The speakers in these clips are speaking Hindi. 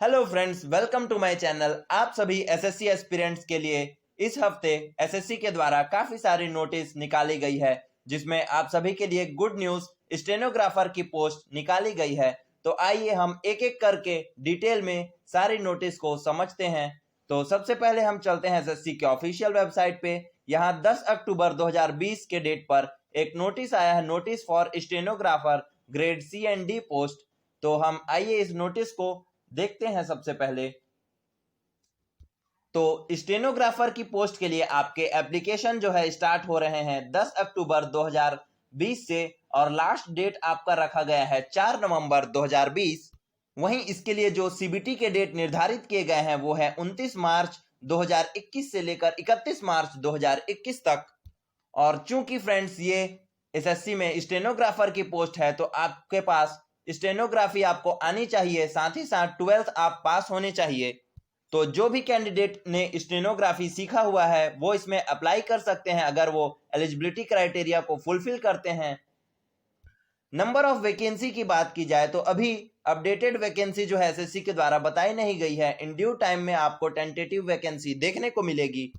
Hello friends, welcome to my channel. आप सभी एसएससी एस्पिरेंट्स के लिए इस हफ्ते एसएससी के द्वारा काफी सारी नोटिस निकाली गई है, जिसमें आप सभी के लिए गुड न्यूज स्टेनोग्राफर की पोस्ट निकाली गई है। तो आइए हम एक एक करके डिटेल में सारी नोटिस को समझते हैं। तो सबसे पहले हम चलते हैं एसएससी के ऑफिशियल वेबसाइट पे। यहाँ 10 अक्टूबर 2020 के डेट पर एक नोटिस आया है, notice for stenographer grade C and D post. तो हम आइए इस नोटिस को देखते हैं। सबसे पहले तो स्टेनोग्राफर की पोस्ट के लिए आपके एप्लीकेशन जो है स्टार्ट हो रहे हैं 10 अक्टूबर 2020 से, और लास्ट डेट आपका रखा गया है 4 नवंबर 2020। वहीं इसके लिए जो सीबीटी के डेट निर्धारित किए गए हैं वो है 29 मार्च 2021 से लेकर 31 मार्च 2021 तक। और चूंकि फ्रेंड्स ये एसएससी में स्टेनोग्राफर की पोस्ट है, तो आपके पास स्टेनोग्राफी आपको आनी चाहिए, साथ ही साथ 12th आप पास होने चाहिए। तो जो भी कैंडिडेट ने स्टेनोग्राफी सीखा हुआ है वो इसमें अप्लाई कर सकते हैं, अगर वो एलिजिबिलिटी क्राइटेरिया को फुलफिल करते हैं। नंबर ऑफ वैकेंसी की बात की जाए तो अभी अपडेटेड वैकेंसी जो है एसएससी के द्वारा बताई नहीं गई है। इन ड्यू टाइम में आपको टेंटेटिव वैकेंसी देखने को मिलेगी।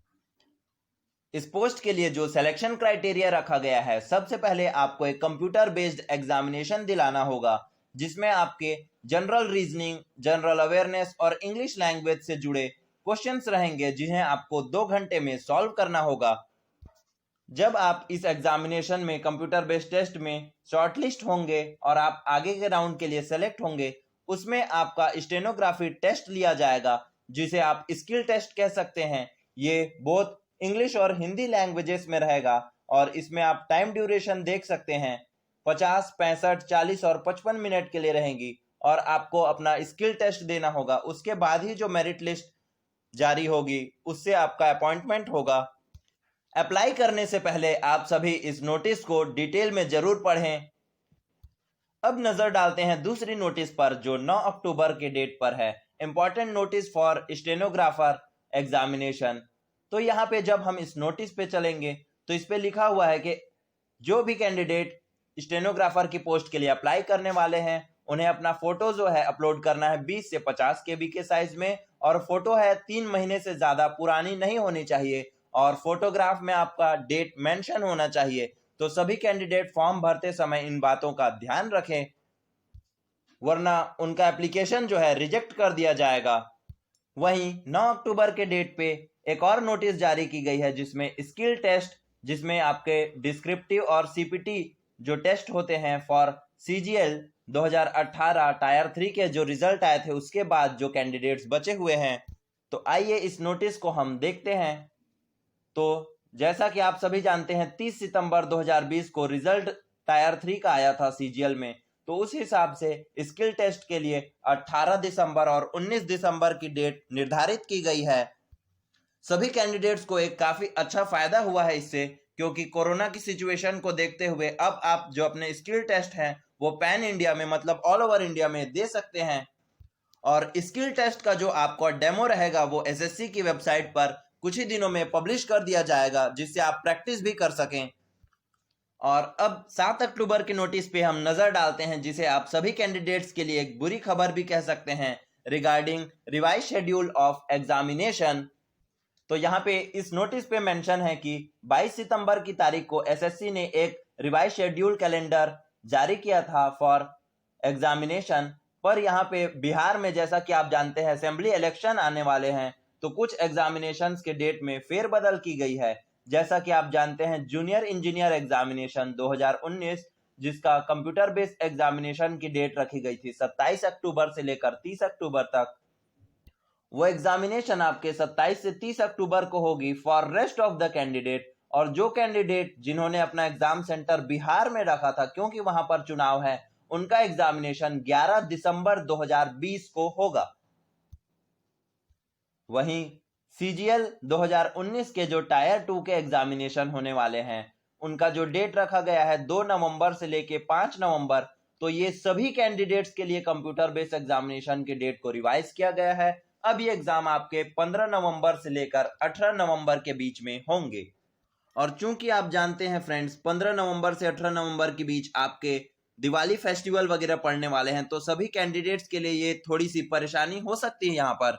इस पोस्ट के लिए जो सिलेक्शन क्राइटेरिया रखा गया है, सबसे पहले आपको एक कंप्यूटर बेस्ड एग्जामिनेशन दिलाना होगा, जिसमें आपके जनरल रीजनिंग, जनरल अवेयरनेस और इंग्लिश लैंग्वेज से जुड़े क्वेश्चंस रहेंगे, जिन्हें आपको 2 घंटे में सॉल्व करना होगा। जब आप इस एग्जामिनेशन में कंप्यूटर बेस्ड टेस्ट में शॉर्टलिस्ट होंगे और आप आगे के राउंड के लिए सेलेक्ट होंगे, उसमें आपका स्टेनोग्राफी टेस्ट लिया जाएगा, जिसे आप स्किल टेस्ट कह सकते हैं। ये बोथ इंग्लिश और हिंदी लैंग्वेजेस में रहेगा, और इसमें आप टाइम ड्यूरेशन देख सकते हैं, 50, 65, 40 और 55 मिनट के लिए रहेंगी। और आपको अपना स्किल टेस्ट देना होगा, उसके बाद ही जो मेरिट लिस्ट जारी होगी उससे आपका अपॉइंटमेंट होगा। अप्लाई करने से पहले आप सभी इस नोटिस को डिटेल में जरूर पढ़ें। अब नजर डालते हैं दूसरी नोटिस पर, जो 9 अक्टूबर के डेट पर है, important notice for stenographer examination. तो यहाँ पे जब हम इस नोटिस पे चलेंगे तो इस पे लिखा हुआ है कि जो भी कैंडिडेट स्टेनोग्राफर की पोस्ट के लिए अप्लाई करने वाले हैं, उन्हें अपना फोटो जो है अपलोड करना है 20 से 50 केबी के साइज में, और फोटो है 3 महीने से ज्यादा पुरानी नहीं होनी चाहिए, और फोटोग्राफ में आपका डेट मेंशन होना चाहिए। तो सभी कैंडिडेट फॉर्म भरते समय इन बातों का ध्यान रखें, वरना उनका एप्लीकेशन जो है रिजेक्ट कर दिया जाएगा। वहीं 9 अक्टूबर के डेट पे एक और नोटिस जारी की गई है, जिसमें स्किल टेस्ट, जिसमें आपके डिस्क्रिप्टिव और सीपीटी जो टेस्ट होते हैं फॉर सीजीएल 2018 टायर 3 के जो रिजल्ट आए थे, उसके बाद जो कैंडिडेट्स बचे हुए हैं। तो आइए इस नोटिस को हम देखते हैं। तो जैसा कि आप सभी जानते हैं, 30 सितंबर 2020 को रिजल्ट टायर 3 का आया था सीजीएल में। तो उस हिसाब से स्किल टेस्ट के लिए 18 दिसंबर और 19 दिसंबर की डेट निर्धारित की गई है। सभी कैंडिडेट्स को एक काफी अच्छा फायदा हुआ है इससे, क्योंकि कोरोना की सिचुएशन को देखते हुए अब आप जो अपने स्किल टेस्ट हैं वो पैन इंडिया में, मतलब ऑल ओवर इंडिया में दे सकते हैं। और स्किल टेस्ट का जो आपका डेमो रहेगा वो एसएससी की वेबसाइट पर कुछ ही दिनों में पब्लिश कर दिया जाएगा, जिससे आप प्रैक्टिस भी कर सकें। और अब 7 अक्टूबर के नोटिस पे हम नजर डालते हैं, जिसे आप सभी कैंडिडेट्स के लिए एक बुरी खबर भी कह सकते हैं, regarding revise schedule of examination. तो यहाँ पे इस नोटिस पे मेंशन है कि 22 सितंबर की तारीख को एसएससी ने एक रिवाइज शेड्यूल कैलेंडर जारी किया था फॉर एग्जामिनेशन। पर यहाँ पे बिहार में, जैसा कि आप जानते हैं, असेंबली इलेक्शन आने वाले हैं, तो कुछ एग्जामिनेशंस के डेट में फेरबदल की गई है। जैसा कि आप जानते हैं, जूनियर इंजीनियर एग्जामिनेशन 2019, जिसका कंप्यूटर बेस्ड एग्जामिनेशन की डेट रखी गई थी 27 अक्टूबर से लेकर 30 अक्टूबर तक, वो एग्जामिनेशन आपके 27 से 30 अक्टूबर को होगी for rest of the candidate. और जो कैंडिडेट जिन्होंने अपना एग्जाम सेंटर बिहार में रखा था, क्योंकि वहां पर चुनाव है, उनका एग्जामिनेशन 11 दिसंबर 2020 को होगा। वहीं सीजीएल 2019 के जो टायर 2 के एग्जामिनेशन होने वाले हैं, उनका जो डेट रखा गया है 2 नवंबर से लेके 5 नवंबर। तो ये सभी कैंडिडेट्स के लिए कंप्यूटर बेस्ड एग्जामिनेशन के डेट को रिवाइज किया गया है। अब ये एग्जाम आपके 15 नवंबर से लेकर 18 नवंबर के बीच में होंगे। और चूंकि आप जानते हैं फ्रेंड्स, 15 नवंबर से 18 नवंबर के बीच आपके दिवाली फेस्टिवल वगैरह पड़ने वाले हैं, तो सभी कैंडिडेट्स के लिए ये थोड़ी सी परेशानी हो सकती है यहाँ पर।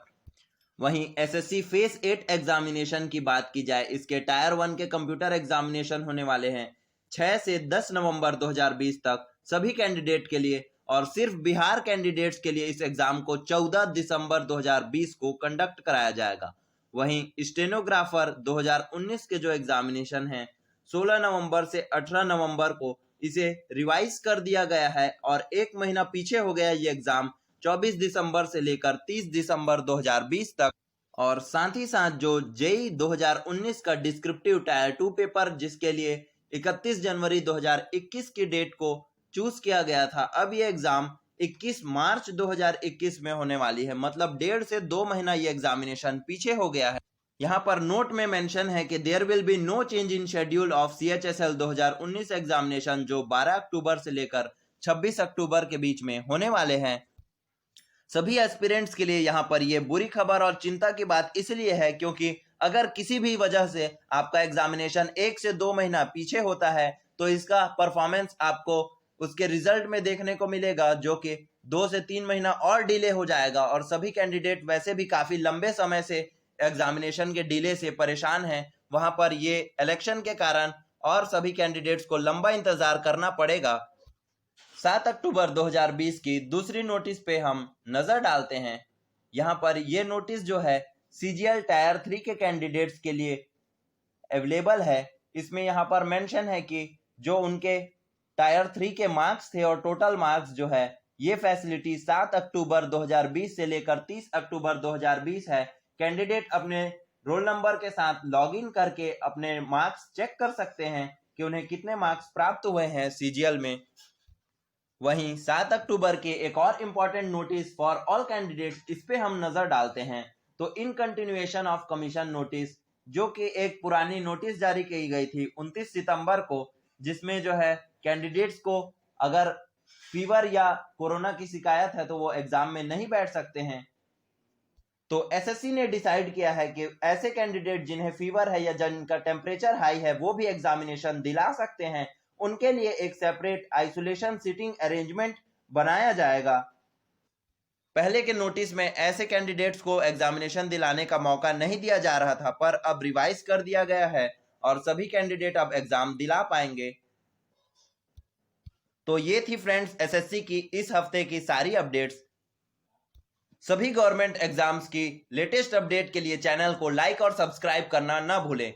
वहीं एसएससी फेस 8 एग्जामिनेशन की बात की जाए, इसके टायर 1 के कंप्यूटर एग्जामिनेशन होने वाले हैं 6 से 10 नवंबर 2020 तक सभी कैंडिडेट के लिए, और सिर्फ बिहार कैंडिडेट्स के लिए इस एग्जाम को 14 दिसंबर 2020 को कंडक्ट कराया जाएगा। वहीं स्टेनोग्राफर 2019 के जो एग्जामिनेशन हैं 16 नवंबर से 18 नवंबर को इसे रिवाइज कर दिया गया है और एक महीना पीछे हो गया ये एग्जाम 24 दिसंबर से लेकर 30 दिसंबर 2020 तक। और साथ ही साथ जो जेई 2019 का डिस्क्रिप्टिव टायर 2 पेपर, जिसके लिए 31 जनवरी 2021 की डेट को चूज किया गया था, अब ये एग्जाम 21 मार्च 2021 में होने वाली है। मतलब 1.5 से 2 महीना ये एग्जामिनेशन पीछे हो गया है। यहाँ पर नोट में मेंशन है कि there will be no change in schedule of CHSL 2019 examination, जो 12 अक्टूबर से लेकर 26 अक्टूबर के बीच में होने वाले हैं। सभी एस्पिरेंट्स के लिए यहाँ पर ये बुरी खबर और चिंता की बात इसलिए है क्योंकि अगर किसी भी वजह से आपका एग्जामिनेशन 1 से 2 महीना पीछे होता है तो इसका परफॉर्मेंस आपको उसके रिजल्ट में देखने को मिलेगा, जो कि 2 से 3 महीना और डिले हो जाएगा। और सभी कैंडिडेट वैसे भी काफी लंबे समय से एग्जामिनेशन के डिले से परेशान हैं, वहां पर ये इलेक्शन के कारण और सभी कैंडिडेट्स को लंबा इंतजार करना पड़ेगा। 7 अक्टूबर 2020 की दूसरी नोटिस पे हम नजर डालते हैं। यहाँ पर ये नोटिस जो है सीजीएल टायर 3 के कैंडिडेट्स के लिए अवेलेबल है। इसमें यहाँ पर मेंशन है कि जो उनके टायर 3 के मार्क्स थे और टोटल मार्क्स जो है, ये फैसिलिटी 7 अक्टूबर 2020 से लेकर 30 अक्टूबर 2020 है। कैंडिडेट अपने रोल नंबर के साथ लॉगिन करके अपने मार्क्स चेक कर सकते हैं कि उन्हें कितने मार्क्स प्राप्त हुए हैं सीजीएल में। वहीं 7 अक्टूबर के एक और important notice for all candidates, इस पे हम नजर डालते हैं। तो in continuation of commission notice, जो कि एक पुरानी नोटिस जारी की गई थी 29 सितंबर को, जिसमें जो है कैंडिडेट्स को अगर फीवर या कोरोना की शिकायत है तो वो एग्जाम में नहीं बैठ सकते हैं। तो एसएससी ने डिसाइड किया है कि ऐसे कैंडिडेट जिन्हें फीवर है या जिनका टेम्परेचर हाई है वो भी एग्जामिनेशन दिला सकते हैं। उनके लिए एक सेपरेट आइसोलेशन सीटिंग अरेंजमेंट बनाया जाएगा। पहले के नोटिस में ऐसे कैंडिडेट्स को एग्जामिनेशन दिलाने का मौका नहीं दिया जा रहा था, पर अब रिवाइज कर दिया गया है और सभी कैंडिडेट अब एग्जाम दिला पाएंगे। तो ये थी फ्रेंड्स एसएससी की इस हफ्ते की सारी अपडेट्स। सभी गवर्नमेंट एग्जाम्स की लेटेस्ट अपडेट के लिए चैनल को लाइक और सब्सक्राइब करना ना भूलें।